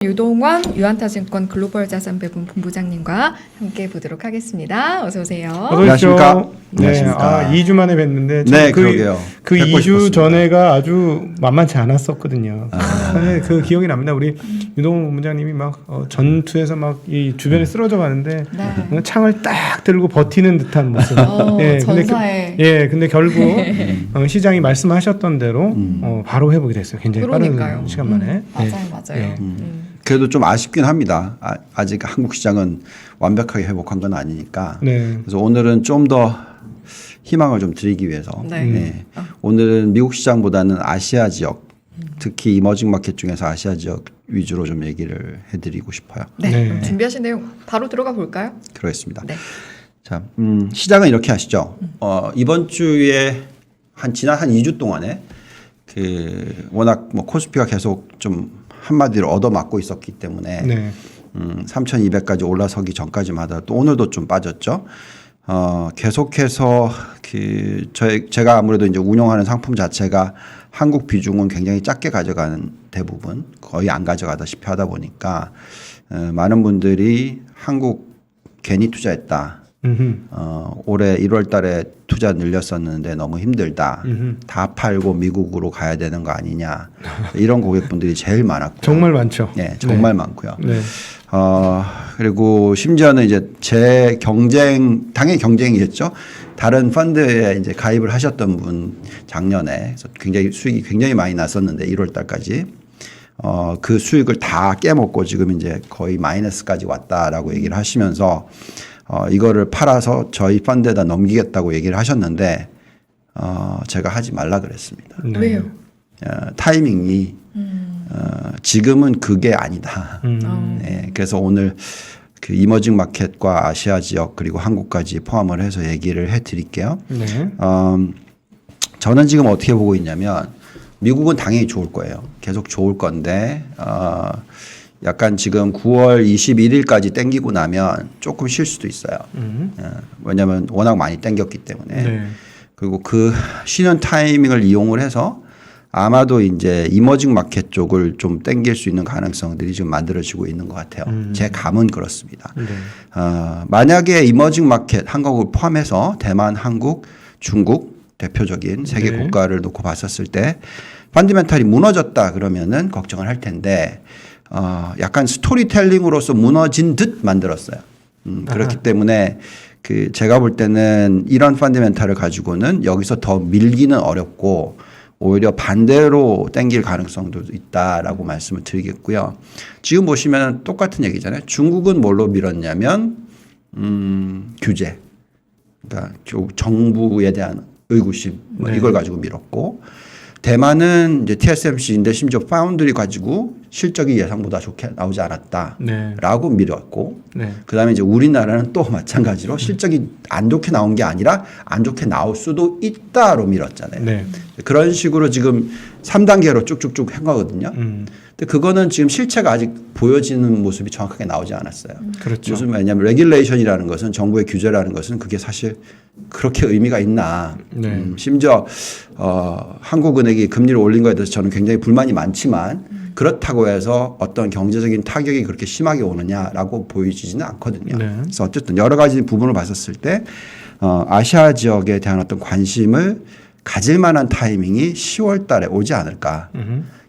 유동원 유한타증권 글로벌 자산배분 본부장님과 함께 보도록 하겠습니다. 어서 오세요. 안녕하십니까. 네, 안녕하십니까. 2주 만에 뵀는데 네, 그러게요. 그 뵙고 2주 싶었습니다. 전에가 아주 만만치 않았었거든요. 네, 그 기억이 납니다. 우리 유동훈 본부장님이 막 전투에서 막 이 주변에 쓰러져 가는데 네. 창을 딱 들고 버티는 듯한 모습. 전사의 근데 결국 시장이 말씀하셨던 대로 바로 회복이 됐어요. 굉장히 그러니까요. 빠른 시간 만에. 맞아요, 네. 맞아요. 그래도 좀 아쉽긴 합니다. 아직 한국 시장은 완벽하게 회복한 건 아니니까. 네. 그래서 오늘은 좀 더 희망을 좀 드리기 위해서 네. 오늘은 미국 시장보다는 아시아 지역, 특히 이머징 마켓 중에서 아시아 지역 위주로 좀 얘기를 해드리고 싶어요. 네. 네. 그럼 준비하신 내용 바로 들어가 볼까요? 그러겠습니다. 네. 자, 시장은 이렇게 하시죠. 이번 주에 지난 한 2주 동안에 워낙 뭐 코스피가 계속 좀 한마디로 얻어맞고 있었기 때문에 네. 3,200까지 올라서기 전까지만 하다가 또 오늘도 좀 빠졌죠. 계속해서 제가 아무래도 이제 운영하는 상품 자체가 한국 비중은 굉장히 작게 가져가는 대부분 거의 안 가져가다시피 하다 보니까 많은 분들이 한국 괜히 투자했다. 올해 1월 달에 투자 늘렸었는데 너무 힘들다. 다 팔고 미국으로 가야 되는 거 아니냐. 이런 고객분들이 제일 많았고. 정말 많죠. 네, 정말 많고요. 네. 그리고 심지어는 이제 당연히 경쟁이겠죠. 다른 펀드에 이제 가입을 하셨던 분 작년에 굉장히 수익이 굉장히 많이 났었는데 1월 달까지. 그 수익을 다 깨먹고 지금 이제 거의 마이너스까지 왔다라고 얘기를 하시면서 이거를 팔아서 저희 펀드에다 넘기겠다고 얘기를 하셨는데 제가 하지 말라 그랬습니다. 네. 왜요? 타이밍이 지금은 그게 아니다. 네, 그래서 오늘 그 이머징 마켓과 아시아 지역 그리고 한국까지 포함을 해서 얘기를 해드릴게요. 네. 저는 지금 어떻게 보고 있냐면 미국은 당연히 좋을 거예요. 계속 좋을 건데 약간 지금 9월 21일까지 땡기고 나면 조금 쉴 수도 있어요. 왜냐하면 워낙 많이 땡겼기 때문에. 네. 그리고 그 쉬는 타이밍을 이용을 해서 아마도 이제 이머징 마켓 쪽을 좀 땡길 수 있는 가능성들이 지금 만들어지고 있는 것 같아요. 제 감은 그렇습니다. 네. 만약에 이머징 마켓 한국을 포함해서 대만, 한국, 중국 대표적인 세계 네. 국가를 놓고 봤었을 때 펀디멘탈이 무너졌다 그러면은 걱정을 할 텐데 약간 스토리텔링으로서 무너진 듯 만들었어요. 그렇기 때문에 제가 볼 때는 이런 펀디멘탈을 가지고는 여기서 더 밀기는 어렵고 오히려 반대로 땡길 가능성도 있다라고 말씀을 드리겠고요. 지금 보시면 똑같은 얘기잖아요. 중국은 뭘로 밀었냐면 규제, 그러니까 정부에 대한 의구심 네. 이걸 가지고 밀었고 대만은 이제 TSMC인데 심지어 파운드리 가지고 실적이 예상보다 좋게 나오지 않았다라고 네. 밀었고 네. 그다음에 이제 우리나라는 또 마찬가지로 실적이 안 좋게 나온 게 아니라 안 좋게 나올 수도 있다로 밀었잖아요. 네. 그런 식으로 지금 3단계로 쭉쭉쭉 한 거거든요. 근데 그거는 지금 실체가 아직 보여지는 모습이 정확하게 나오지 않았어요. 그렇죠. 무슨 왜냐하면 레귤레이션이라는 것은 정부의 규제라는 것은 그게 사실 그렇게 의미가 있나. 네. 심지어 한국은행이 금리를 올린 거에 대해서 저는 굉장히 불만이 많지만 그렇다고 해서 어떤 경제적인 타격이 그렇게 심하게 오느냐라고 보이지는 않거든요. 네. 그래서 어쨌든 여러 가지 부분을 봤었을 때 아시아 지역에 대한 어떤 관심을 가질 만한 타이밍이 10월 달에 오지 않을까.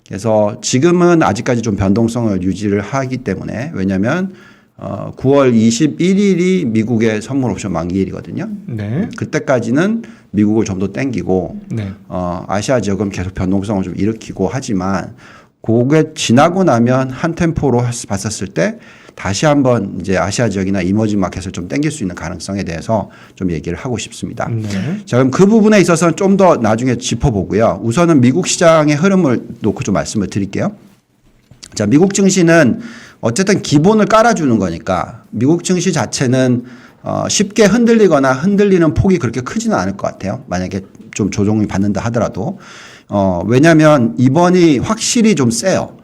그래서 지금은 아직까지 좀 변동성을 유지를 하기 때문에 왜냐하면 9월 21일이 미국의 선물 옵션 만기일이거든요. 네. 그때까지는 미국을 좀 더 땡기고 네. 아시아 지역은 계속 변동성을 좀 일으키고 하지만 그게 지나고 나면 한 템포로 봤었을 때 다시 한번 이제 아시아 지역이나 이머징 마켓을 좀 땡길 수 있는 가능성에 대해서 좀 얘기를 하고 싶습니다. 네. 자, 그럼 그 부분에 있어서는 좀 더 나중에 짚어보고요. 우선은 미국 시장의 흐름을 놓고 좀 말씀을 드릴게요. 자, 미국 증시는 어쨌든 기본을 깔아주는 거니까 미국 증시 자체는 쉽게 흔들리거나 흔들리는 폭이 그렇게 크지는 않을 것 같아요. 만약에 좀 조정이 받는다 하더라도. 왜냐하면 이번이 확실히 좀 세요.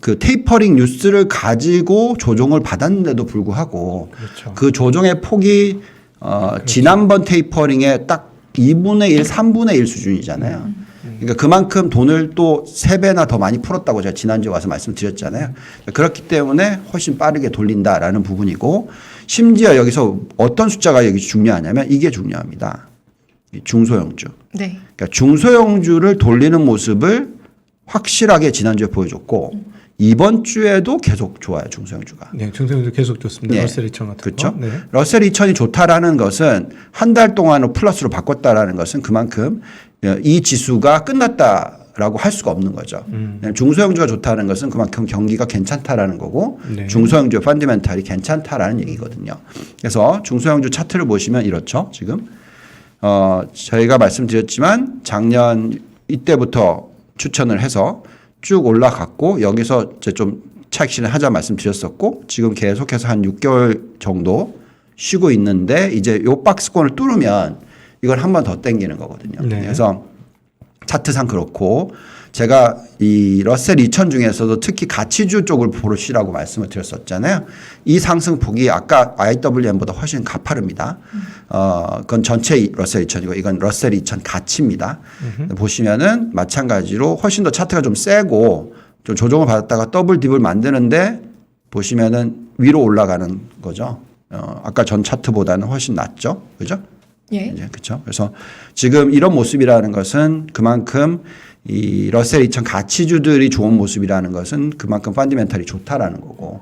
그 테이퍼링 뉴스를 가지고 조정을 받았는데도 불구하고 그렇죠. 그 조정의 폭이 지난번 테이퍼링의 딱 2분의 1, 3분의 1 수준이잖아요. 그러니까 그만큼 돈을 또 3배나 더 많이 풀었다고 제가 지난주에 와서 말씀드렸잖아요. 그렇기 때문에 훨씬 빠르게 돌린다라는 부분이고 심지어 여기서 어떤 숫자가 여기 중요하냐면 이게 중요합니다. 중소형주. 네. 그러니까 중소형주를 돌리는 모습을 확실하게 지난주에 보여줬고 이번 주에도 계속 좋아요. 중소형주가. 네, 중소형주 계속 좋습니다. 네. 러셀 2000 같은 그렇죠. 거. 네. 러셀 2000이 좋다라는 것은 한 달 동안으로 플러스로 바꿨다라는 것은 그만큼 이 지수가 끝났다라고 할 수가 없는 거죠. 중소형주가 좋다는 것은 그만큼 경기가 괜찮다라는 거고 네. 중소형주 펀더멘탈이 괜찮다라는 얘기거든요. 그래서 중소형주 차트를 보시면 이렇죠. 지금 저희가 말씀드렸지만 작년 이때부터 추천을 해서 쭉 올라갔고 여기서 이제 좀 차익실현 하자 말씀드렸었고 지금 계속해서 한 6개월 정도 쉬고 있는데 이제 요 박스권을 뚫으면 이걸 한 번 더 당기는 거거든요. 네. 그래서 차트상 그렇고 제가 이 러셀 2000 중에서도 특히 가치주 쪽을 보시라고 말씀을 드렸었잖아요. 이 상승폭이 아까 IWM보다 훨씬 가파릅니다. 그건 전체 러셀 2000이고 이건 러셀 2000 가치입니다. 보시면은 마찬가지로 훨씬 더 차트가 좀 세고 좀 조정을 받았다가 더블 딥을 만드는데 보시면은 위로 올라가는 거죠. 아까 전 차트보다는 훨씬 낫죠. 그죠? 예. 이제 그렇죠. 그래서 지금 이런 모습이라는 것은 그만큼 이 러셀 2000 가치주들이 좋은 모습이라는 것은 그만큼 펀더멘탈이 좋다라는 거고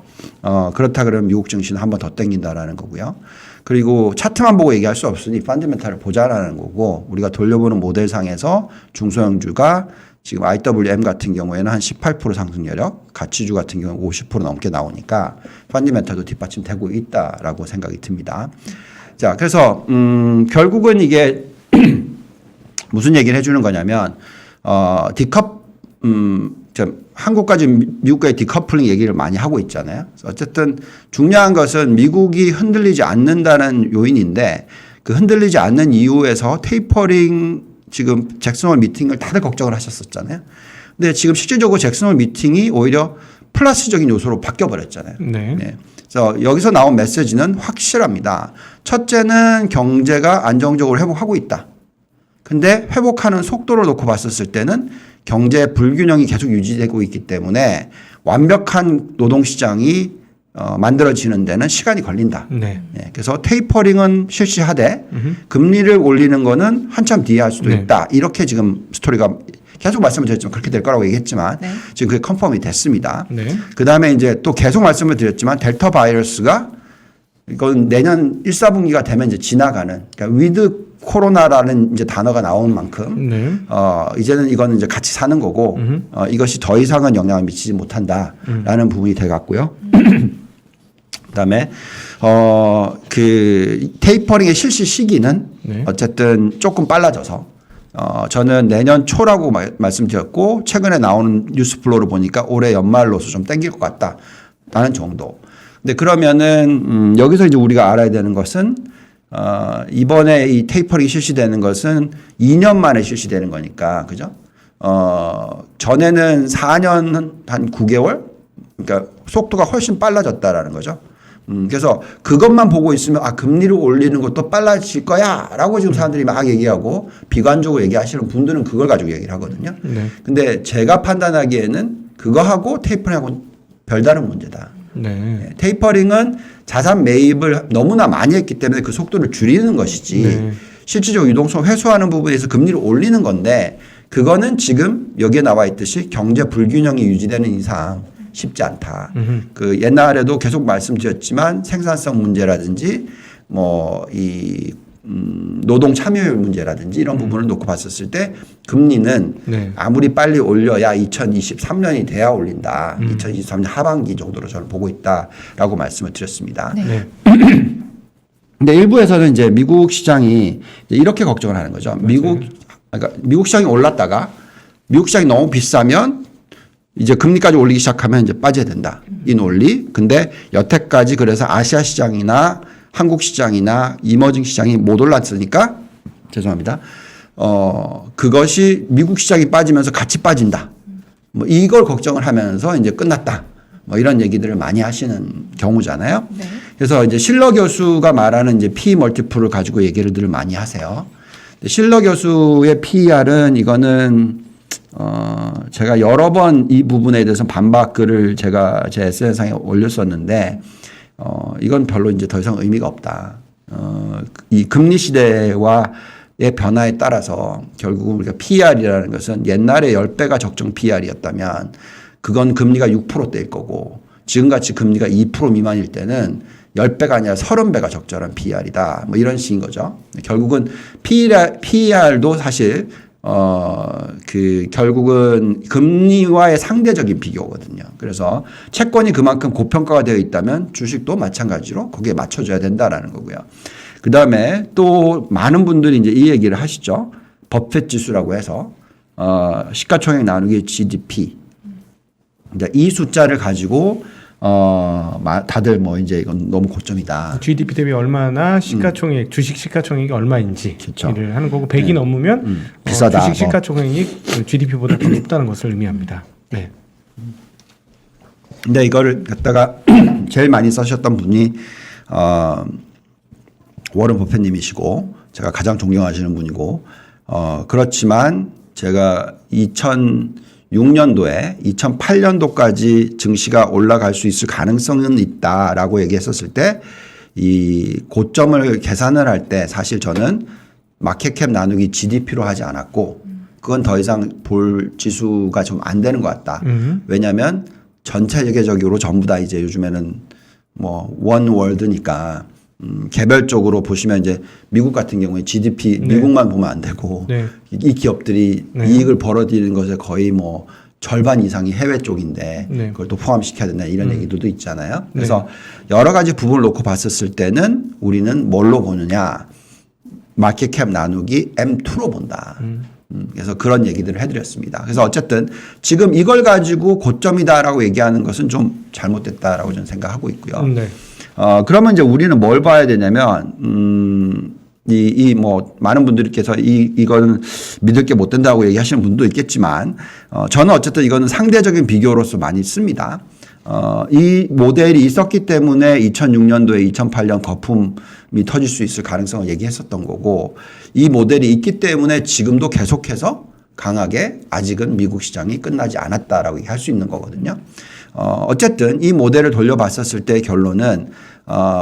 그렇다 그러면 미국 증시는 한 번 더 땡긴다라는 거고요. 그리고 차트만 보고 얘기할 수 없으니 펀더멘탈을 보자라는 거고 우리가 돌려보는 모델상에서 중소형주가 지금 IWM 같은 경우에는 한 18% 상승 여력, 가치주 같은 경우는 50% 넘게 나오니까 펀더멘탈도 뒷받침되고 있다라고 생각이 듭니다. 자, 그래서 결국은 이게 무슨 얘기를 해주는 거냐면 한국과 지금 미국과의 디커플링 얘기를 많이 하고 있잖아요. 어쨌든 중요한 것은 미국이 흔들리지 않는다는 요인인데 그 흔들리지 않는 이유에서 테이퍼링 지금 잭슨홀 미팅을 다들 걱정을 하셨었잖아요. 근데 지금 실질적으로 잭슨홀 미팅이 오히려 플러스적인 요소로 바뀌어 버렸잖아요. 네. 네. 그래서 여기서 나온 메시지는 확실합니다. 첫째는 경제가 안정적으로 회복하고 있다. 근데 회복하는 속도를 놓고 봤었을 때는 경제 불균형이 계속 유지되고 있기 때문에 완벽한 노동시장이 만들어지는 데는 시간이 걸린다. 네. 네, 그래서 테이퍼링은 실시하되 금리를 올리는 거는 한참 뒤에 할 수도 네. 있다. 이렇게 지금 스토리가 계속 말씀을 드렸지만 그렇게 될 거라고 얘기했지만 네. 지금 그게 컨펌이 됐습니다. 네. 그다음에 이제 또 계속 말씀을 드렸지만 델타 바이러스가 이건 내년 1, 4분기가 되면 이제 지나가는 그러니까 위드 코로나라는 이제 단어가 나온 만큼 네. 이제는 이거는 이제 같이 사는 거고 이것이 더 이상은 영향을 미치지 못한다라는 부분이 돼 갖고요. 그다음에 그 테이퍼링의 실시 시기는 네. 어쨌든 조금 빨라져서 저는 내년 초라고 말씀드렸고 최근에 나오는 뉴스 플로우를 보니까 올해 연말로서 좀 땡길 것 같다라는 정도. 근데 그러면은 여기서 이제 우리가 알아야 되는 것은 이번에 이 테이퍼링이 실시되는 것은 2년 만에 실시되는 거니까 그죠? 전에는 4년 한 9개월 그러니까 속도가 훨씬 빨라졌다라는 거죠. 그래서 그것만 보고 있으면 금리를 올리는 것도 빨라질 거야라고 지금 사람들이 막 얘기하고 비관적으로 얘기하시는 분들은 그걸 가지고 얘기를 하거든요. 네. 근데 제가 판단하기에는 그거하고 테이퍼링하고 별다른 문제다. 네. 테이퍼링은 자산 매입을 너무나 많이 했기 때문에 그 속도를 줄이는 것이지 네. 실질적으로 유동성 회수하는 부분에서 금리를 올리는 건데 그거는 지금 여기에 나와 있듯이 경제 불균형이 유지되는 이상 쉽지 않다. 그 옛날에도 계속 말씀드렸지만 생산성 문제라든지 뭐 이 노동 참여율 문제라든지 이런 부분을 놓고 봤었을 때 금리는 네. 아무리 빨리 올려야 2023년이 돼야 올린다. 2023년 하반기 정도로 저는 보고 있다라고 말씀을 드렸습니다. 네. 네. 근데 일부에서는 이제 미국 시장이 이제 이렇게 걱정을 하는 거죠. 그러니까 미국 시장이 올랐다가 미국 시장이 너무 비싸면 이제 금리까지 올리기 시작하면 이제 빠져야 된다. 이 논리. 근데 여태까지 그래서 아시아 시장이나 한국 시장이나 이머징 시장이 못 올랐으니까 죄송합니다. 그것이 미국 시장이 빠지면서 같이 빠진다. 뭐 이걸 걱정을 하면서 이제 끝났다. 뭐 이런 얘기들을 많이 하시는 경우잖아요. 네. 그래서 이제 실러 교수가 말하는 이제 P 멀티플을 가지고 얘기를 늘 많이 하세요. 실러 교수의 PER은 이거는 제가 여러 번 이 부분에 대해서 반박 글을 제가 제 SNS상에 올렸었는데 이건 별로 이제 더 이상 의미가 없다. 이 금리 시대와의 변화에 따라서 결국은 우리가 PER이라는 것은 옛날에 10배가 적정 PER이었다면 그건 금리가 6%대일 거고 지금같이 금리가 2% 미만일 때는 10배가 아니라 30배가 적절한 PER이다. 뭐 이런 식인 거죠. 결국은 PER도 사실 결국은 금리와의 상대적인 비교거든요. 그래서 채권이 그만큼 고평가가 되어 있다면 주식도 마찬가지로 거기에 맞춰줘야 된다라는 거고요. 그 다음에 또 많은 분들이 이제 이 얘기를 하시죠. 버핏 지수라고 해서, 시가총액 나누기 GDP. 이 숫자를 가지고 다들 뭐 이제 이건 너무 고점이다. GDP 대비 얼마나 시가총액 주식 시가총액이 얼마인지를 그렇죠. 하는 거고 100이 넘으면 비싸다. 주식 시가총액이 GDP보다 더 높다는 것을 의미합니다. 네. 근데 이거를 갖다가 제일 많이 써셨던 분이 워런 버핏님이시고 제가 가장 존경하시는 분이고 그렇지만 제가 2006년도에 2008년도까지 증시가 올라갈 수 있을 가능성은 있다라고 얘기했었을 때 이 고점을 계산을 할 때 사실 저는 마켓캡 나누기 GDP로 하지 않았고 그건 더 이상 볼 지수가 좀 안 되는 것 같다. 왜냐하면 전체 세계적으로 전부 다 이제 요즘에는 뭐 원월드니까 개별적으로 보시면 이제 미국 같은 경우에 GDP 네. 미국만 보면 안 되고 네. 이 기업들이 네. 이익을 벌어들이는 것에 거의 뭐 절반 이상이 해외 쪽인데 네. 그걸 또 포함시켜야 된다 이런 얘기들도 있잖아요. 그래서 여러 가지 부분을 놓고 봤었을 때는 우리는 뭘로 보느냐 마켓캡 나누기 M2로 본다. 그래서 그런 얘기들을 해드렸습니다. 그래서 어쨌든 지금 이걸 가지고 고점이다라고 얘기하는 것은 좀 잘못됐다라고 저는 생각하고 있고요. 네. 그러면 이제 우리는 뭘 봐야 되냐면, 뭐, 많은 분들께서 이거는 믿을 게 못 된다고 얘기하시는 분도 있겠지만, 저는 어쨌든 이거는 상대적인 비교로서 많이 씁니다. 이 모델이 있었기 때문에 2006년도에 2008년 거품이 터질 수 있을 가능성을 얘기했었던 거고, 이 모델이 있기 때문에 지금도 계속해서 강하게 아직은 미국 시장이 끝나지 않았다라고 얘기할 수 있는 거거든요. 어쨌든 이 모델을 돌려봤었을 때 결론은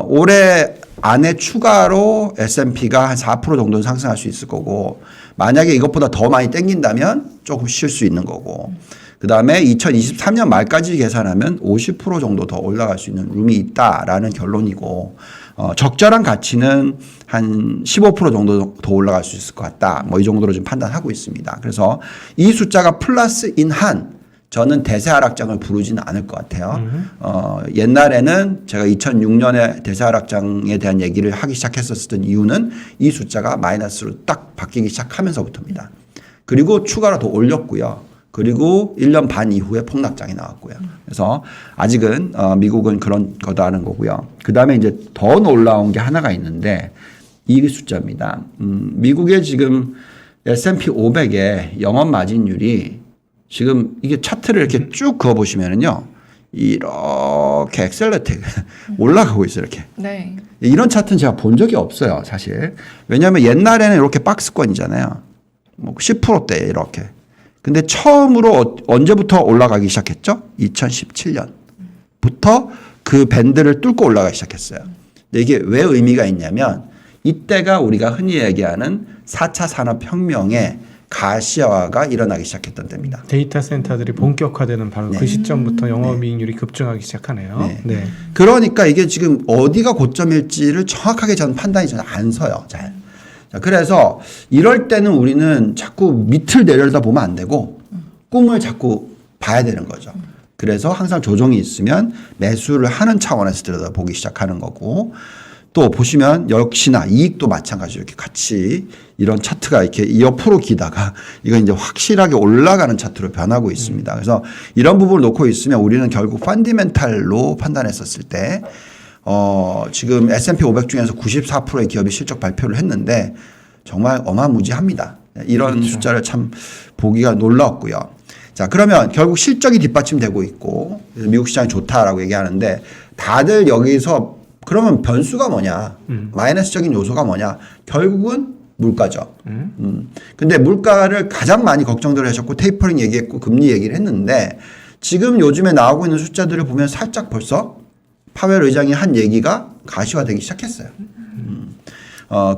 올해 안에 추가로 S&P가 한 4% 정도는 상승할 수 있을 거고 만약에 이것보다 더 많이 땡긴다면 조금 쉴 수 있는 거고 그다음에 2023년 말까지 계산하면 50% 정도 더 올라갈 수 있는 룸이 있다라는 결론이고 적절한 가치는 한 15% 정도 더 올라갈 수 있을 것 같다. 뭐 이 정도로 좀 판단하고 있습니다. 그래서 이 숫자가 플러스인 한 저는 대세 하락장을 부르지는 않을 것 같아요. 옛날에는 제가 2006년에 대세 하락장에 대한 얘기를 하기 시작했었던 이유는 이 숫자가 마이너스로 딱 바뀌기 시작하면서부터입니다. 그리고 추가로 더 올렸고요. 그리고 1년 반 이후에 폭락장이 나왔고요. 그래서 아직은 미국은 그런 거다라는 거고요. 그 다음에 이제 더 놀라운 게 하나가 있는데 이 숫자입니다. 미국의 지금 S&P 500의 영업 마진율이 지금 이게 차트를 이렇게 쭉 그어보시면은요. 이렇게 엑셀레이트 올라가고 있어요. 이렇게. 네. 이런 차트는 제가 본 적이 없어요. 사실. 왜냐하면 옛날에는 이렇게 박스권이잖아요. 뭐 10%대 이렇게. 근데 처음으로 언제부터 올라가기 시작했죠? 2017년부터 그 밴드를 뚫고 올라가기 시작했어요. 근데 이게 왜 의미가 있냐면 이때가 우리가 흔히 얘기하는 4차 산업혁명의 가시화가 일어나기 시작했던 때입니다. 데이터 센터들이 본격화되는 바로 그 시점부터 영업이익률이 급증하기 시작하네요. 네. 네. 그러니까 이게 지금 어디가 고점일지를 정확하게 저는 판단이 저는 안 서요. 잘. 자, 그래서 이럴 때는 우리는 자꾸 밑을 내려다 보면 안 되고 꿈을 자꾸 봐야 되는 거죠. 그래서 항상 조정이 있으면 매수를 하는 차원에서 들여다보기 시작하는 거고 또 보시면 역시나 이익도 마찬가지로 이렇게 같이 이런 차트가 이렇게 옆으로 기다가 이건 이제 확실하게 올라가는 차트로 변하고 있습니다. 그래서 이런 부분을 놓고 있으면 우리는 결국 펀디멘탈로 판단했었을 때 지금 S&P 500 중에서 94%의 기업이 실적 발표를 했는데 정말 어마무지합니다. 이런 그렇죠. 숫자를 참 보기가 놀라웠고요. 자, 그러면 결국 실적이 뒷받침되고 있고 미국 시장이 좋다라고 얘기하는데 다들 여기서 그러면 변수가 뭐냐? 마이너스적인 요소가 뭐냐? 결국은 물가죠. 근데 물가를 가장 많이 걱정들 하셨고 테이퍼링 얘기했고 금리 얘기를 했는데 지금 요즘에 나오고 있는 숫자들을 보면 살짝 벌써 파웰 의장이 한 얘기가 가시화되기 시작했어요.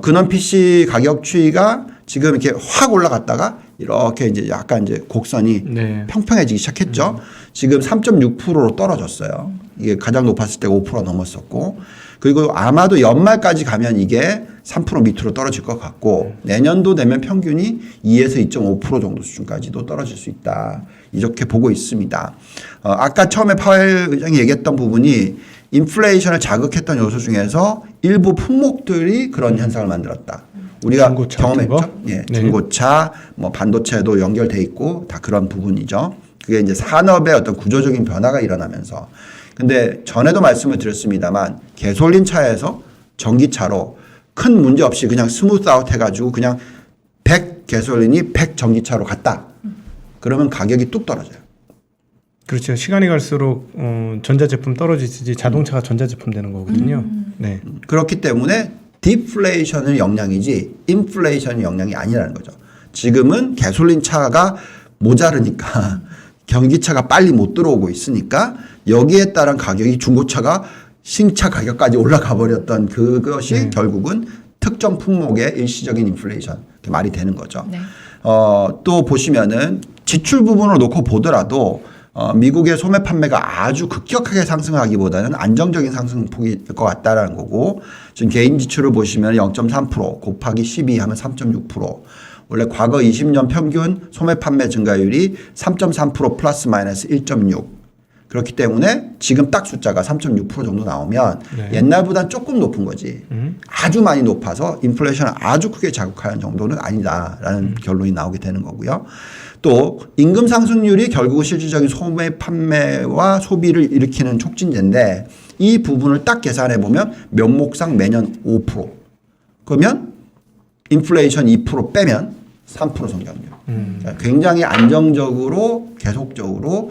근원 PC 가격 추이가 지금 이렇게 확 올라갔다가 이렇게 이제 약간 이제 곡선이 네. 평평해지기 시작했죠. 지금 3.6%로 떨어졌어요. 이게 가장 높았을 때가 5% 넘었었고 그리고 아마도 연말까지 가면 이게 3% 밑으로 떨어질 것 같고 내년도 되면 평균이 2에서 2.5% 정도 수준까지도 떨어질 수 있다. 이렇게 보고 있습니다. 아까 처음에 파웰 의장이 얘기했던 부분이 인플레이션을 자극했던 요소 중에서 일부 품목들이 그런 현상을 만들었다. 우리가 중고차 경험했죠. 예, 네. 중고차, 뭐 반도체도 연결돼 있고 다 그런 부분이죠. 그게 이제 산업의 어떤 구조적인 변화가 일어나면서. 근데 전에도 말씀을 드렸습니다만 개솔린 차에서 전기차로 큰 문제 없이 그냥 스무스 아웃 해가지고 그냥 100 개솔린이 100 전기차로 갔다. 그러면 가격이 뚝 떨어져요. 그렇죠. 시간이 갈수록 전자제품 떨어지지 자동차가 전자제품 되는 거거든요. 네. 그렇기 때문에 디플레이션의 영향이지 인플레이션의 영향이 아니라는 거죠. 지금은 개솔린 차가 모자르니까 전기차가 빨리 못 들어오고 있으니까 여기에 따른 가격이 중고차가 신차 가격까지 올라가 버렸던 그것이 결국은 특정 품목의 일시적인 인플레이션 이렇게 말이 되는 거죠. 네. 또 보시면은 지출 부분을 놓고 보더라도 미국의 소매 판매가 아주 급격하게 상승하기보다는 안정적인 상승폭일 것 같다라는 거고 지금 개인 지출을 보시면 0.3% 곱하기 12 하면 3.6% 원래 과거 20년 평균 소매 판매 증가율이 3.3% 플러스 마이너스 1.6 그렇기 때문에 지금 딱 숫자가 3.6% 정도 나오면 네. 옛날보단 조금 높은 거지 아주 많이 높아서 인플레이션을 아주 크게 자극하는 정도는 아니다라는 결론이 나오게 되는 거고요. 또 임금 상승률이 결국 실질적인 소매 판매와 소비를 일으키는 촉진제인데 이 부분을 딱 계산해 보면 면목상 매년 5% 그러면 인플레이션 2% 빼면 3% 성장률. 굉장히 안정적으로 계속적으로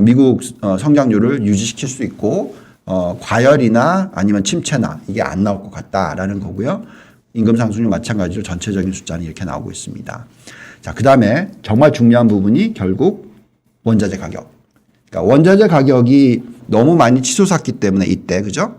미국 성장률을 유지시킬 수 있고 과열이나 아니면 침체나 이게 안 나올 것 같다라는 거고요. 임금 상승률 마찬가지로 전체적인 숫자는 이렇게 나오고 있습니다. 자, 그 다음에 정말 중요한 부분이 결국 원자재 가격. 그러니까 원자재 가격이 너무 많이 치솟았기 때문에 이때, 그죠?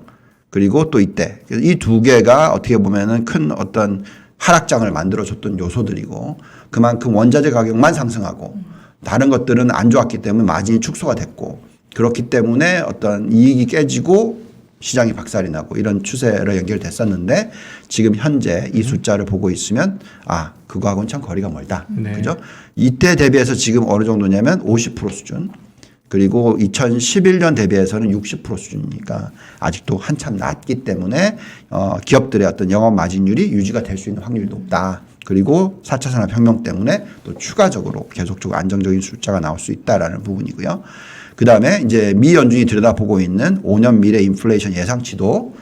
그리고 또 이때. 이 두 개가 어떻게 보면은 큰 어떤 하락장을 만들어줬던 요소들이고 그만큼 원자재 가격만 상승하고 다른 것들은 안 좋았기 때문에 마진이 축소가 됐고 그렇기 때문에 어떤 이익이 깨지고 시장이 박살이 나고 이런 추세로 연결됐었는데 지금 현재 이 숫자를 보고 있으면 아 그거하고는 참 거리가 멀다. 네. 그죠? 이때 대비해서 지금 어느 정도냐면 50% 수준 그리고 2011년 대비해서는 60% 수준이니까 아직도 한참 낮기 때문에 기업들의 어떤 영업 마진율이 유지가 될 수 있는 확률이 높다. 그리고 4차 산업혁명 때문에 또 추가적으로 계속적으로 안정적인 숫자가 나올 수 있다라는 부분이고요. 그 다음에 이제 미 연준이 들여다보고 있는 5년 미래 인플레이션 예상치도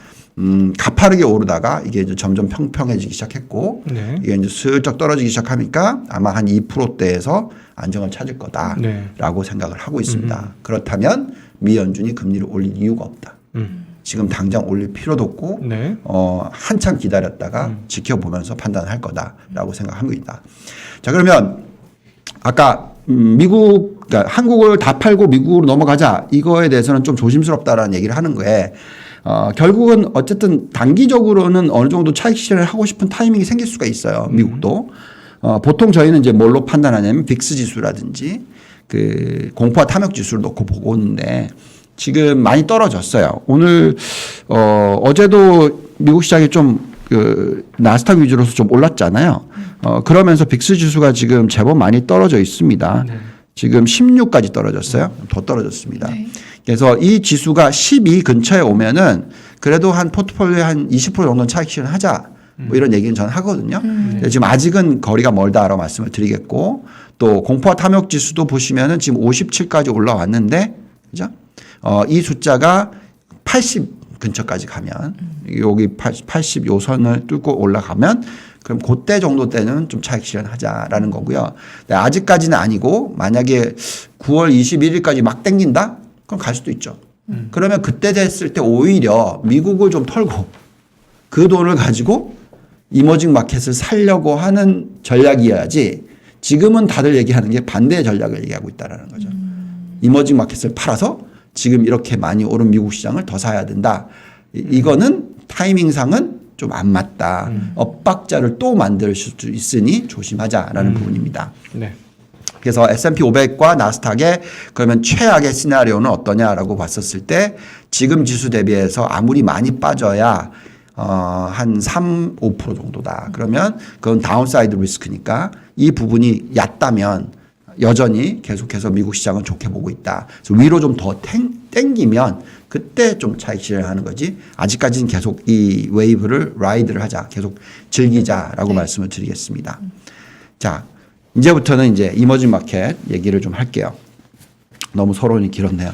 가파르게 오르다가 이게 이제 점점 평평해지기 시작했고 네. 이게 이제 슬쩍 떨어지기 시작하니까 아마 한 2%대에서 안정을 찾을 거다라고 네. 생각을 하고 있습니다. 그렇다면 미 연준이 금리를 올릴 이유가 없다. 지금 당장 올릴 필요도 없고 네. 한참 기다렸다가 지켜보면서 판단할 거다라고 생각합니다. 자 그러면 아까 미국 그러니까 한국을 다 팔고 미국으로 넘어가자 이거에 대해서는 좀 조심스럽다라는 얘기를 하는 거에 결국은 어쨌든 단기적으로는 어느 정도 차익 실현을 하고 싶은 타이밍이 생길 수가 있어요. 미국도. 보통 저희는 이제 뭘로 판단하냐면 빅스 지수라든지 그 공포와 탐욕 지수를 놓고 보고 있는데 지금 많이 떨어졌어요. 오늘 어제도 미국 시장이 좀 그 나스닥 위주로서 좀 올랐잖아요. 그러면서 빅스 지수가 지금 제법 많이 떨어져 있습니다. 네. 지금 16까지 떨어졌어요. 더 떨어졌습니다. 네. 그래서 이 지수가 12 근처에 오면은 그래도 한 포트폴리오에 한 20% 정도는 차익 실현하자. 뭐 이런 얘기는 저는 하거든요. 근데 지금 아직은 거리가 멀다라고 말씀을 드리겠고 또 공포와 탐욕 지수도 보시면은 지금 57까지 올라왔는데 그죠? 이 숫자가 80 근처까지 가면 여기 80 요선을 뚫고 올라가면 그럼 그때 정도 때는 좀 차익 실현하자라는 거고요. 근데 아직까지는 아니고 만약에 9월 21일까지 막 땡긴다? 그럼 갈 수도 있죠. 그러면 그때 됐을 때 오히려 미국을 좀 털고 그 돈을 가지고 이머징 마켓을 살려고 하는 전략이어야지 지금은 다들 얘기하는 게 반대의 전략을 얘기하고 있다는 거죠. 이머징 마켓을 팔아서 지금 이렇게 많이 오른 미국 시장을 더 사야 된다. 이거는 타이밍상은 좀 안 맞다. 엇박자를 또 만들 수 있으니 조심하자라는 부분입니다. 네. 그래서 S&P 500과 나스닥의 그러면 최악의 시나리오는 어떠냐라고 봤었을 때 지금 지수 대비해서 아무리 많이 빠져야 한 3, 5% 정도다. 그러면 그건 다운사이드 리스크니까 이 부분이 얕다면 여전히 계속해서 미국 시장은 좋게 보고 있다. 그래서 위로 좀 더 땡기면 그때 좀 차익 실현하는 거지. 아직까지는 계속 이 웨이브를 라이드를 하자. 계속 즐기자라고 말씀을 드리겠습니다. 자, 이제부터는 이제 이머징 마켓 얘기를 좀 할게요. 너무 서론이 길었네요.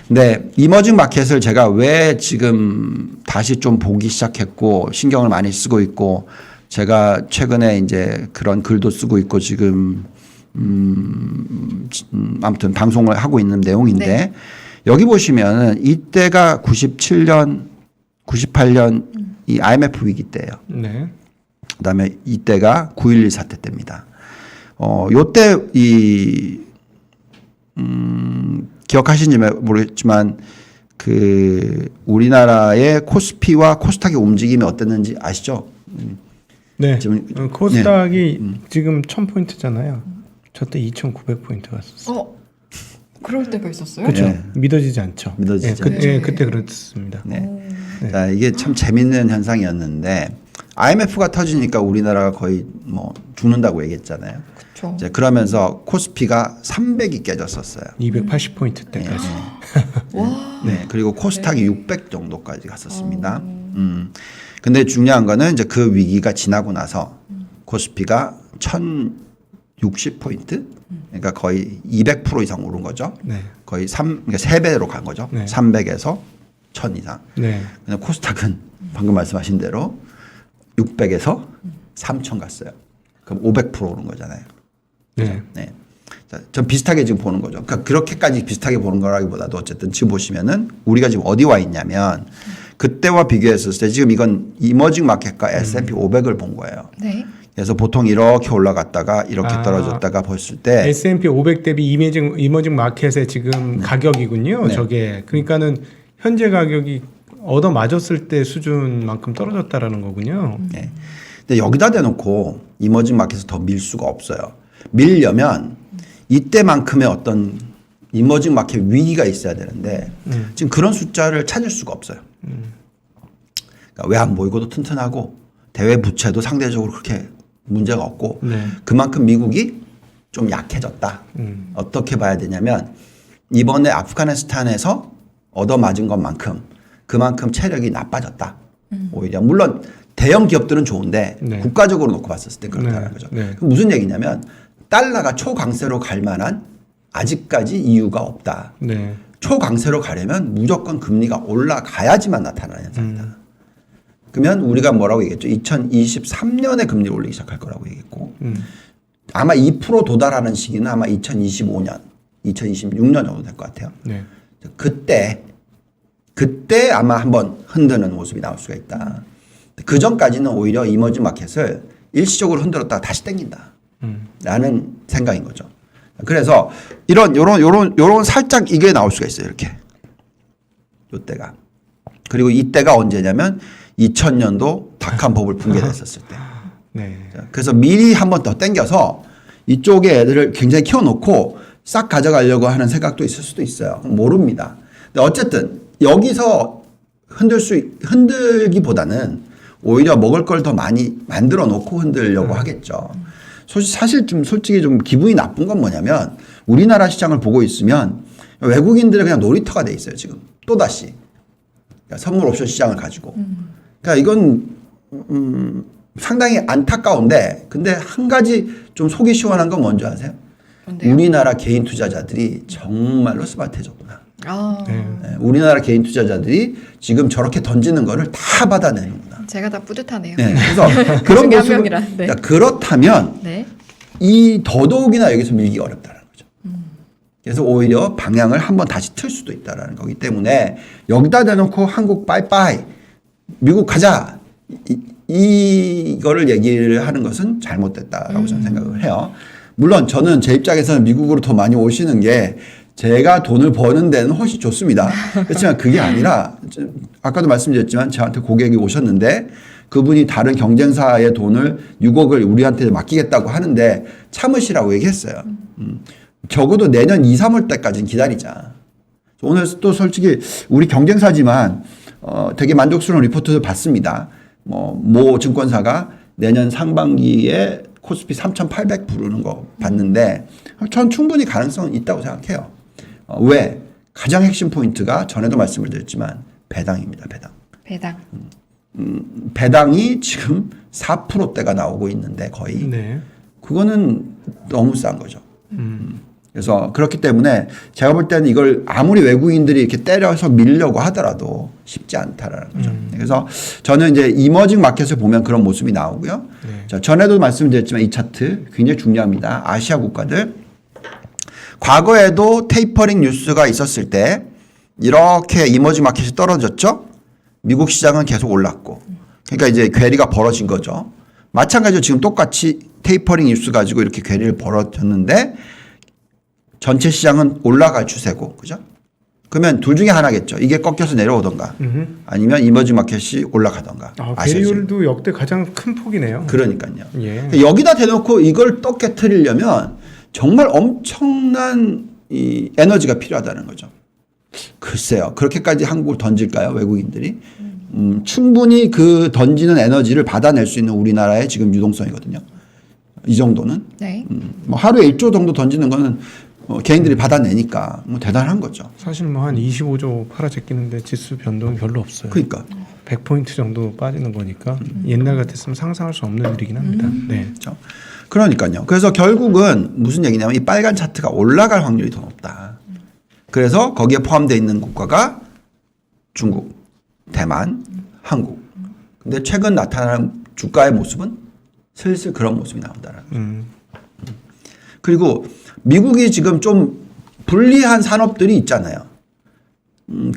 근데 이머징 마켓을 제가 왜 지금 다시 좀 보기 시작했고 신경을 많이 쓰고 있고 제가 최근에 이제 그런 글도 쓰고 있고 지금 아무튼 방송을 하고 있는 내용인데 네. 여기 보시면은 이때가 97년, 98년 이 IMF 위기 때예요. 네. 그다음에 이때가 9.11 사태 때입니다. 요때 기억하시는지 모르겠지만 그 우리나라의 코스피와 코스닥의 움직임이 어땠는지 아시죠? 네. 지금 코스닥이 지금 1000포인트잖아요. 저 때 2900포인트 갔었어요. 그럴 때가 있었어요? 그렇죠. 네. 믿어지지 않죠. 믿어지지 예, 않죠. 그때 그렇습니다. 네. 자, 이게 참 재밌는 현상이었는데 IMF가 터지니까 우리나라가 거의 뭐 죽는다고 얘기했잖아요. 그렇죠. 이제 그러면서 코스피가 300이 깨졌었어요. 280포인트 때까지. 와. 네. 그리고 코스닥이 600 정도까지 갔었습니다. 근데 중요한 거는 이제 그 위기가 지나고 나서 코스피가 1060포인트? 그러니까 거의 200% 이상 오른 거죠. 네. 거의 그러니까 3배로 간 거죠. 네. 300에서 1000 이상. 네. 근데 코스닥은 방금 말씀하신 대로 600에서 3000 갔어요. 그럼 500% 오른 거잖아요. 네. 네. 자, 전 비슷하게 지금 보는 거죠. 그러니까 그렇게까지 비슷하게 보는 거라기보다도 어쨌든 지금 보시면은 우리가 지금 어디 와 있냐면 그때와 비교했을 때 지금 이건 이머징 마켓과 S&P 500을 본 거예요. 네. 그래서 보통 이렇게 올라갔다가 이렇게 아. 떨어졌다가 봤을 때 S&P 500 대비 이머징 마켓의 지금 가격이군요. 네. 저게 그러니까는 현재 가격이 얻어 맞았을 때 수준만큼 떨어졌다라는 거군요. 네. 근데 여기다 대놓고 이머징 마켓에서 더 밀 수가 없어요. 밀려면 이때만큼의 어떤 이머징 마켓 위기가 있어야 되는데 지금 그런 숫자를 찾을 수가 없어요. 그러니까 외환 모의고도 튼튼하고 대외 부채도 상대적으로 그렇게 문제가 없고 네. 그만큼 미국이 좀 약해졌다. 어떻게 봐야 되냐면 이번에 아프가니스탄에서 얻어맞은 것만큼 그만큼 체력이 나빠졌다. 오히려 물론 대형 기업들은 좋은데 네. 국가적으로 놓고 봤었을 때 그렇다는 네. 거죠. 네. 그럼 무슨 얘기냐면 달러가 초강세로 갈 만한 아직까지 이유가 없다. 네. 초강세로 가려면 무조건 금리가 올라가야지만 나타나는 현상이다. 그러면 우리가 뭐라고 얘기했죠? 2023년에 금리를 올리기 시작할 거라고 얘기했고 아마 2% 도달하는 시기는 아마 2025년, 2026년 정도 될 것 같아요. 네. 그때 아마 한번 흔드는 모습이 나올 수가 있다. 그 전까지는 오히려 이머징 마켓을 일시적으로 흔들었다가 다시 땡긴다. 라는 생각인 거죠. 그래서 요런 살짝 이게 나올 수가 있어요. 이렇게. 요때가. 그리고 이때가 언제냐면 2000년도 닷컴 버블 붕괴됐었을 때. 네. 그래서 미리 한 번 더 땡겨서 이쪽에 애들을 굉장히 키워놓고 싹 가져가려고 하는 생각도 있을 수도 있어요. 모릅니다. 근데 어쨌든 여기서 흔들기보다는 오히려 먹을 걸 더 많이 만들어 놓고 흔들려고 하겠죠. 사실 좀 솔직히 좀 기분이 나쁜 건 뭐냐면 우리나라 시장을 보고 있으면 외국인들의 그냥 놀이터가 돼 있어요. 지금 또다시. 그러니까 선물 옵션 시장을 가지고. 그러니까 이건 상당히 안타까운데 근데 한 가지 좀 속이 시원한 건 뭔지 아세요? 뭔데요? 우리나라 개인 투자자들이 정말로 스마트해졌구나. 아, 네. 네, 우리나라 개인 투자자들이 지금 저렇게 던지는 거를 다 받아내는구나. 제가 다 뿌듯하네요. 네, 그래서 그런 중에 한 모습 명이라, 네. 그러니까 그렇다면 네. 이 더더욱이나 여기서 밀기가 어렵다는 거죠. 그래서 오히려 방향을 한번 다시 틀 수도 있다라는 거기 때문에 여기다 대놓고 한국 빠이빠이 미국 가자 이거를 얘기를 하는 것은 잘못됐다라고 저는 생각을 해요. 물론 저는 제 입장에서는 미국으로 더 많이 오시는 게 제가 돈을 버는 데는 훨씬 좋습니다. 그렇지만 그게 아니라 아까도 말씀드렸지만 저한테 고객이 오셨는데 그분이 다른 경쟁사의 돈을 6억을 우리한테 맡기겠다고 하는데 참으시라고 얘기했어요. 적어도 내년 2, 3월 때까지는 기다리자. 오늘 또 솔직히 우리 경쟁사지만 되게 만족스러운 리포트를 봤습니다. 모 증권사가 내년 상반기에 코스피 3,800 부르는 거 봤는데 전 충분히 가능성은 있다고 생각해요. 왜? 가장 핵심 포인트가 전에도 말씀을 드렸지만 배당입니다. 배당. 배당이 지금 4%대가 나오고 있는데 거의. 네. 그거는 너무 싼 거죠. 그래서 그렇기 때문에 제가 볼 때는 이걸 아무리 외국인들이 이렇게 때려서 밀려고 하더라도 쉽지 않다라는 거죠. 그래서 저는 이제 이머징 마켓을 보면 그런 모습이 나오고요. 네. 자, 전에도 말씀드렸지만 이 차트 굉장히 중요합니다. 아시아 국가들. 과거에도 테이퍼링 뉴스가 있었을 때 이렇게 이머징 마켓이 떨어졌죠. 미국 시장은 계속 올랐고. 그러니까 이제 괴리가 벌어진 거죠. 마찬가지로 지금 똑같이 테이퍼링 뉴스 가지고 이렇게 괴리를 벌어졌는데 전체 시장은 올라갈 추세고, 그죠? 그러면 둘 중에 하나겠죠. 이게 꺾여서 내려오던가 아니면 이머징 마켓이 올라가던가. 괴리율도 역대 가장 큰 폭이네요. 그러니까요. 예. 여기다 대놓고 이걸 떡 깨트리려면 정말 엄청난 이 에너지가 필요하다는 거죠. 글쎄요. 그렇게까지 한국을 던질까요? 외국인들이? 충분히 그 던지는 에너지를 받아낼 수 있는 우리나라의 지금 유동성이거든요. 이 정도는. 네. 뭐 하루에 1조 정도 던지는 거는 개인들이 받아내니까 뭐 대단한 거죠. 사실 뭐 한 25조 팔아제끼는데 지수 변동이 별로 없어요. 그러니까. 100포인트 정도 빠지는 거니까 옛날 같았으면 상상할 수 없는 일이긴 합니다. 네. 그렇죠. 그러니까요. 그래서 결국은 무슨 얘기냐면 이 빨간 차트가 올라갈 확률이 더 높다. 그래서 거기에 포함되어 있는 국가가 중국, 대만, 한국. 근데 최근 나타나는 주가의 모습은 슬슬 그런 모습이 나온다는 거죠. 그리고 미국이 지금 좀 불리한 산업들이 있잖아요.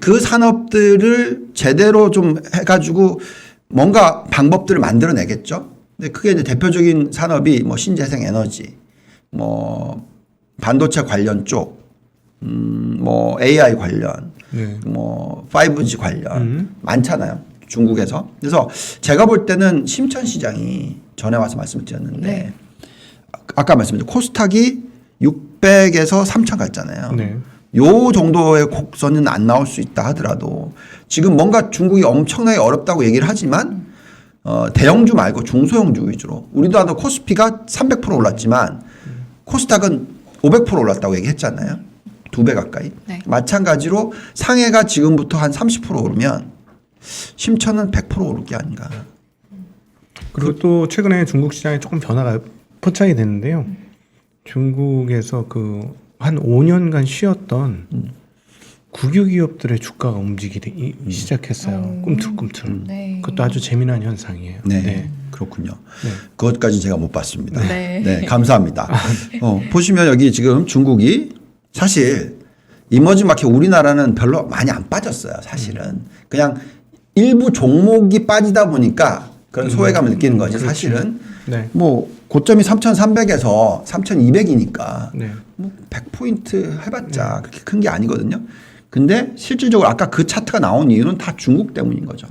그 산업들을 제대로 좀 해가지고 뭔가 방법들을 만들어내겠죠. 근데 그게 이제 대표적인 산업이 뭐 신재생 에너지, 뭐 반도체 관련 쪽, 뭐 AI 관련, 네. 뭐 5G 관련 많잖아요. 중국에서. 그래서 제가 볼 때는 심천 시장이 전에 와서 말씀을 드렸는데 네. 아까 말씀드린 코스닥이 600에서 3,000 갔잖아요. 네. 요 정도의 곡선은 안 나올 수 있다 하더라도 지금 뭔가 중국이 엄청나게 어렵다고 얘기를 하지만 대형주 말고 중소형주 위주로 우리도 아까 코스피가 300% 올랐지만 코스닥은 500% 올랐다고 얘기했잖아요. 2배 가까이. 네. 마찬가지로 상해가 지금부터 한 30% 오르면 심천은 100% 오를 게 아닌가. 그리고 또 최근에 중국 시장에 조금 변화가 포착이 됐는데요. 중국에서 그 한 5년간 쉬었던 국유 기업들의 주가가 움직이기 시작했어요. 꿈틀꿈틀. 네. 그것도 아주 재미난 현상이에요. 네. 그렇군요. 네. 그것까지 제가 못 봤습니다. 네. 네, 감사합니다. 보시면 여기 지금 중국이 사실 이머징 마켓 우리나라는 별로 많이 안 빠졌어요. 사실은 그냥 일부 종목이 빠지다 보니까 그런 소외감을 느끼는 거지. 그렇죠. 사실은 네. 뭐 고점이 3,300에서 3,200이니까 네. 뭐 100포인트 해봤자 그렇게 큰 게 아니거든요. 근데 실질적으로 아까 그 차트가 나온 이유는 다 중국 때문인 거죠.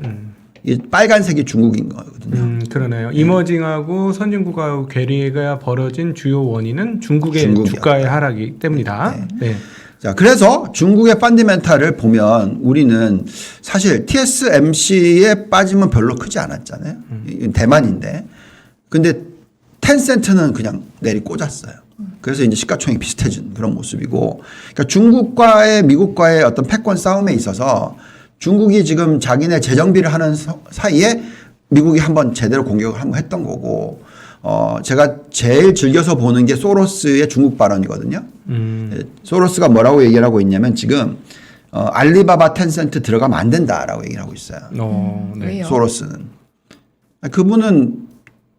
이 빨간색이 중국인 거거든요. 그러네요. 이머징하고 선진국하고 괴리가 벌어진 주요 원인은 중국의 중국이야. 주가의 하락이 때문이다. 네. 자, 그래서 중국의 펀디멘탈을 보면 우리는 사실 TSMC에 빠짐은 별로 크지 않았잖아요. 이건 대만인데. 근데 텐센트는 그냥 내리 꽂았어요. 그래서 이제 시가총액이 비슷해진 그런 모습이고. 그러니까 중국과의 미국과의 어떤 패권 싸움에 있어서 중국이 지금 자기네 재정비를 하는 사이에 미국이 한번 제대로 공격을 한번 했던 거고. 제가 제일 즐겨서 보는 게 소로스의 중국 발언이거든요. 소로스가 뭐라고 얘기를 하고 있냐면 지금 알리바바 텐센트 들어가면 안 된다라고 얘기를 하고 있어요. 네. 왜요? 소로스는. 그분은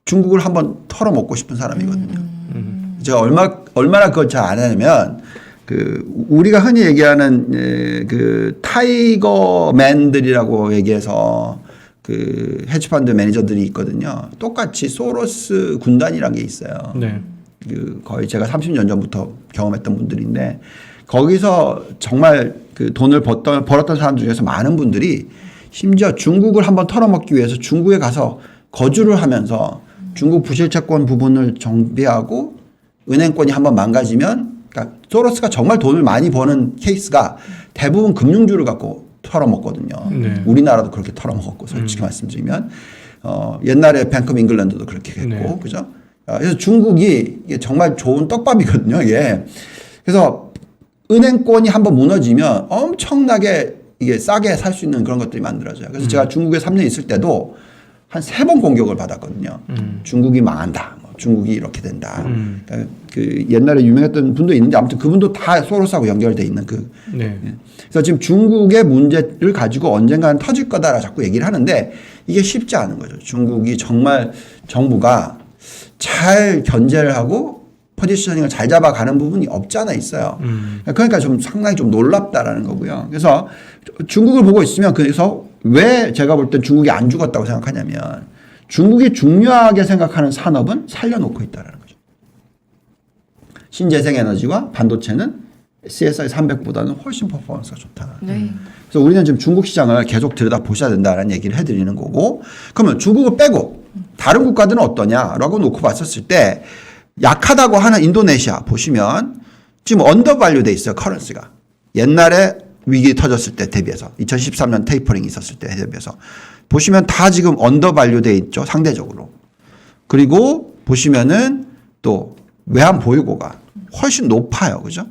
중국을 한번 털어먹고 싶은 사람이거든요. 제가 얼마나 그걸 잘 아냐면 우리가 흔히 얘기하는 그 타이거맨들이라고 얘기해서 그 헤지펀드 매니저들이 있거든요. 똑같이 소로스 군단이라는 게 있어요. 네. 그 거의 제가 30년 전부터 경험했던 분들인데 거기서 정말 그 돈을 벌었던 사람 중에서 많은 분들이 심지어 중국을 한번 털어먹기 위해서 중국에 가서 거주를 하면서 중국 부실채권 부분을 정비하고 은행권이 한번 망가지면 그러니까 소로스가 정말 돈을 많이 버는 케이스가 대부분 금융주를 갖고 털어먹거든요. 네. 우리나라도 그렇게 털어먹었고 솔직히 말씀드리면 옛날에 뱅크 오브 잉글랜드도 그렇게 했고 네. 그죠? 그래서 중국이 이게 정말 좋은 떡밥이거든요. 이게 그래서 은행권이 한번 무너지면 엄청나게 이게 싸게 살 수 있는 그런 것들이 만들어져요. 그래서 제가 중국에 3년 있을 때도 한 3번 공격을 받았거든요. 중국이 망한다. 뭐 중국이 이렇게 된다. 그러니까 그 옛날에 유명했던 분도 있는데 아무튼 그분도 다 소로스하고 연결돼 있는 그. 네. 그래서 지금 중국의 문제를 가지고 언젠가는 터질 거다라 자꾸 얘기를 하는데 이게 쉽지 않은 거죠. 중국이 정말 정부가 잘 견제를 하고 포지셔닝을 잘 잡아가는 부분이 없지 않아 있어요. 그러니까 좀 상당히 좀 놀랍다라는 거고요. 그래서 중국을 보고 있으면 그래서 왜 제가 볼 땐 중국이 안 죽었다고 생각하냐면 중국이 중요하게 생각하는 산업은 살려놓고 있다는 거죠. 신재생에너지와 반도체는 CSI 300보다는 훨씬 퍼포먼스가 좋다. 네. 그래서 우리는 지금 중국 시장을 계속 들여다 보셔야 된다는 얘기를 해드리는 거고 그러면 중국을 빼고 다른 국가들은 어떠냐라고 놓고 봤었을 때 약하다고 하는 인도네시아 보시면 지금 언더밸류 돼 있어요. 커런시가. 옛날에 위기 터졌을 때 대비해서 2013년 테이퍼링 있었을 때 대비해서 보시면 다 지금 언더밸류 돼 있죠. 상대적으로. 그리고 보시면은 또 외환 보유고가 훨씬 높아요. 그죠?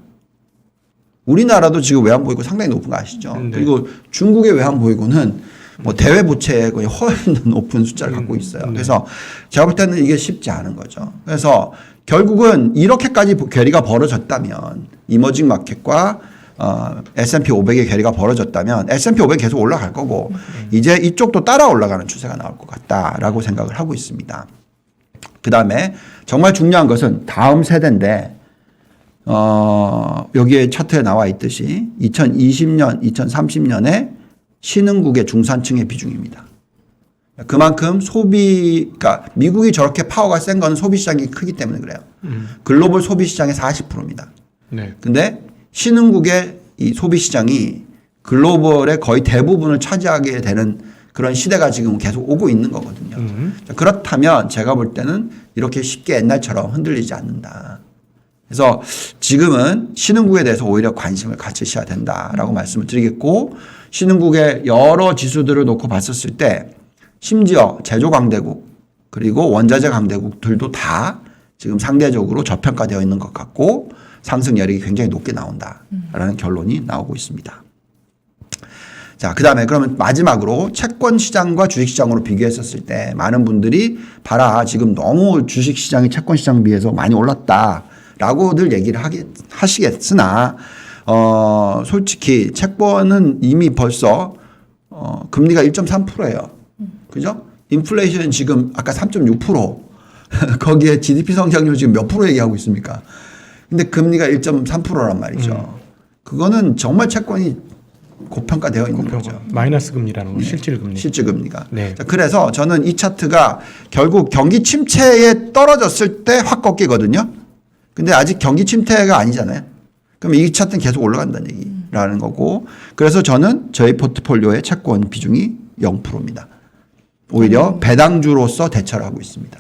우리나라도 지금 외환 보유고 상당히 높은 거 아시죠? 네. 그리고 중국의 외환 보유고는 뭐 대외 부채에 거의 훨씬 높은 숫자를 갖고 있어요. 그래서 제가 볼 때는 이게 쉽지 않은 거죠. 그래서 결국은 이렇게까지 괴리가 벌어졌다면 이머징 마켓과 S&P 500의 괴리가 벌어졌다면 S&P 500 계속 올라갈 거고 이제 이쪽도 따라 올라가는 추세가 나올 것 같다라고 생각을 하고 있습니다. 그다음에 정말 중요한 것은 다음 세대인데 여기에 차트에 나와 있듯이 2020년, 2030년에 신흥국의 중산층의 비중입니다. 그만큼 그러니까 미국이 저렇게 파워가 센 거는 소비 시장이 크기 때문에 그래요. 글로벌 소비 시장의 40%입니다. 네. 근데 신흥국의 이 소비 시장이 글로벌의 거의 대부분을 차지하게 되는 그런 시대가 지금 계속 오고 있는 거거든요. 그렇다면 제가 볼 때는 이렇게 쉽게 옛날처럼 흔들리지 않는다. 그래서 지금은 신흥국에 대해서 오히려 관심을 가지셔야 된다라고 말씀을 드리겠고 신흥국의 여러 지수들을 놓고 봤었을 때 심지어 제조 강대국 그리고 원자재 강대국들도 다 지금 상대적으로 저평가되어 있는 것 같고 상승 여력이 굉장히 높게 나온다라는 결론이 나오고 있습니다. 자, 그다음에 그러면 마지막으로 채권 시장과 주식 시장으로 비교했었을 때 많은 분들이 봐라 지금 너무 주식 시장이 채권 시장 비해서 많이 올랐다라고들 얘기를 하시겠으나 솔직히 채권은 이미 벌써 금리가 1.3%예요. 그죠? 인플레이션 지금 아까 3.6% 거기에 GDP 성장률 지금 몇 프로 얘기하고 있습니까? 근데 금리가 1.3%란 말이죠. 그거는 정말 채권이 고평가되어 있는 거죠. 마이너스 금리라는 거, 실질 금리. 실질 금리가. 네. 자, 그래서 저는 이 차트가 결국 경기 침체에 떨어졌을 때 확 꺾이거든요. 근데 아직 경기 침체가 아니잖아요. 그럼 이 차트는 계속 올라간다는 얘기라는 거고. 그래서 저는 저희 포트폴리오의 채권 비중이 0%입니다. 오히려 배당주로서 대처를 하고 있습니다.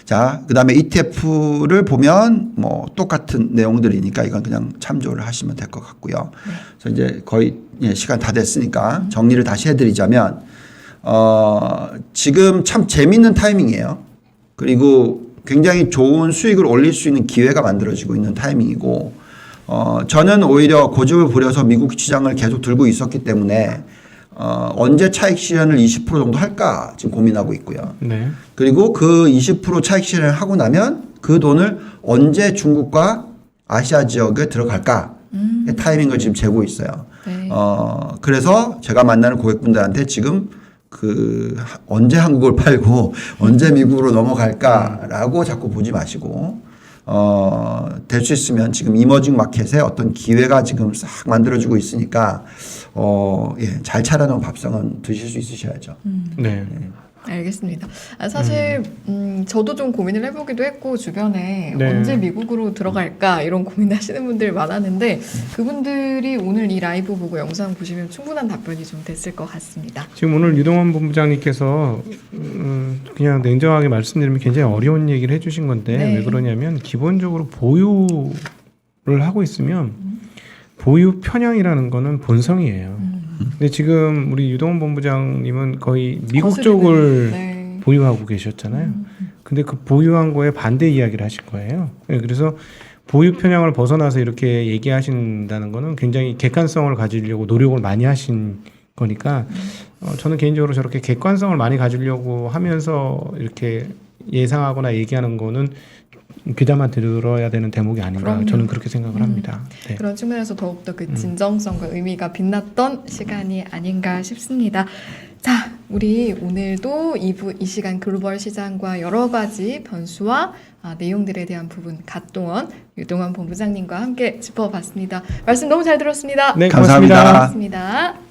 자, 그 다음에 ETF를 보면 뭐 똑같은 내용들이니까 이건 그냥 참조를 하시면 될 것 같고요. 그래서 이제 거의 시간 다 됐으니까 정리를 다시 해드리자면, 지금 참 재밌는 타이밍이에요. 그리고 굉장히 좋은 수익을 올릴 수 있는 기회가 만들어지고 있는 타이밍이고, 저는 오히려 고집을 부려서 미국 시장을 계속 들고 있었기 때문에 언제 차익 실현을 20% 정도 할까 지금 고민하고 있고요. 네. 그리고 그 20% 차익 실현을 하고 나면 그 돈을 언제 중국과 아시아 지역에 들어갈까 타이밍을 지금 재고 있어요. 네. 그래서 제가 만나는 고객분들한테 지금 언제 한국을 팔고 언제 미국으로 넘어갈까라고 자꾸 보지 마시고 될 수 있으면 지금 이머징 마켓에 어떤 기회가 지금 싹 만들어지고 있으니까 예, 잘 차려놓은 밥상은 드실 수 있으셔야죠. 네. 알겠습니다. 사실 저도 좀 고민을 해보기도 했고 주변에 네. 언제 미국으로 들어갈까 이런 고민하시는 분들 많았는데 그분들이 오늘 이 라이브 보고 영상 보시면 충분한 답변이 좀 됐을 것 같습니다. 지금 오늘 유동환 본부장님께서 그냥 냉정하게 말씀드리면 굉장히 어려운 얘기를 해주신 건데 네. 왜 그러냐면 기본적으로 보유를 하고 있으면 보유 편향이라는 거는 본성이에요. 근데 지금 우리 유동환 본부장님은 거의 미국 거슬리는, 쪽을 네. 보유하고 계셨잖아요. 근데 그 보유한 거에 반대 이야기를 하신 거예요. 네, 그래서 보유 편향을 벗어나서 이렇게 얘기하신다는 거는 굉장히 객관성을 가지려고 노력을 많이 하신 거니까 저는 개인적으로 저렇게 객관성을 많이 가지려고 하면서 이렇게 예상하거나 얘기하는 거는 귀담아 들어야 되는 대목이 아닌가 그럼요. 저는 그렇게 생각을 합니다. 네. 그런 측면에서 더욱더 그 진정성과 의미가 빛났던 시간이 아닌가 싶습니다. 자, 우리 오늘도 2부 이 시간 글로벌 시장과 여러 가지 변수와 내용들에 대한 부분 갓동원, 유동환 본부장님과 함께 짚어봤습니다. 말씀 너무 잘 들었습니다. 네, 감사합니다. 고맙습니다. 고맙습니다.